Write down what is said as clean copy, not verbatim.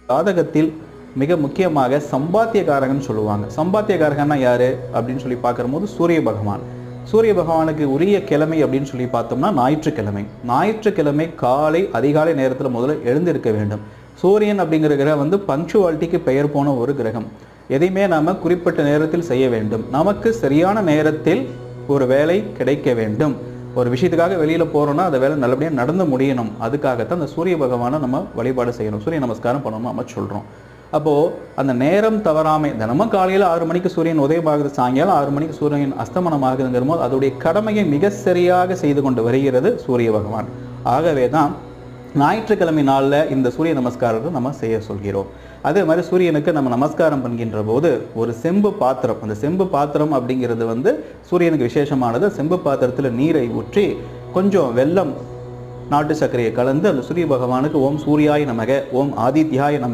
ஜாதகத்தில் மிக முக்கியமாக சம்பாத்தியகாரகன் சொல்லுவாங்க. சம்பாத்தியகாரகன்னா யாரு அப்படின்னு சொல்லி பார்க்கும்போது சூரிய பகவான். சூரிய பகவானுக்கு உரிய கிழமை அப்படின்னு சொல்லி பார்த்தோம்னா ஞாயிற்றுக்கிழமை. ஞாயிற்றுக்கிழமை அதிகாலை நேரத்தில் முதல்ல எழுந்திருக்க வேண்டும். சூரியன் அப்படிங்கிற கிரகம் வந்து பங்க்சுவாலிட்டிக்கு பெயர் போன ஒரு கிரகம். எதையுமே நாம குறிப்பிட்ட நேரத்தில் செய்ய வேண்டும். நமக்கு சரியான நேரத்தில் ஒரு வேலை கிடைக்க வேண்டும். ஒரு விஷயத்துக்காக வெளியில போறோம்னா அந்த வேலை நல்லபடியாக நடந்து முடியணும். அதுக்காகத்தான் அந்த சூரிய பகவானை நம்ம வழிபாடு செய்யணும், சூரிய நமஸ்காரம் பண்ணணும் நம்ம சொல்றோம். அப்போ அந்த நேரம் தவறாமை, தினமும் காலையில் 6 மணிக்கு சூரியன் உதயமாகுது, சாயங்காலம் 6 மணிக்கு சூரியன் அஸ்தமனம் ஆகுதுங்கிற போது அதோடைய கடமையை மிக சரியாக செய்து கொண்டு வருகிறது சூரிய பகவான். ஆகவே தான் ஞாயிற்றுக்கிழமை நாளில் இந்த சூரிய நமஸ்காரத்தை நம்ம செய்ய சொல்கிறோம். அதே மாதிரி சூரியனுக்கு நம்ம நமஸ்காரம் பண்ணுகின்ற போது ஒரு செம்பு பாத்திரம், அந்த செம்பு பாத்திரம் அப்படிங்கிறது வந்து சூரியனுக்கு விசேஷமானது. செம்பு பாத்திரத்தில் நீரை ஊற்றி கொஞ்சம் வெல்லம், நாட்டு சர்க்கரையை கலந்து அந்த சூரிய பகவானுக்கு ஓம் சூர்யாய நமக, ஓம் ஆதித்யாய நமக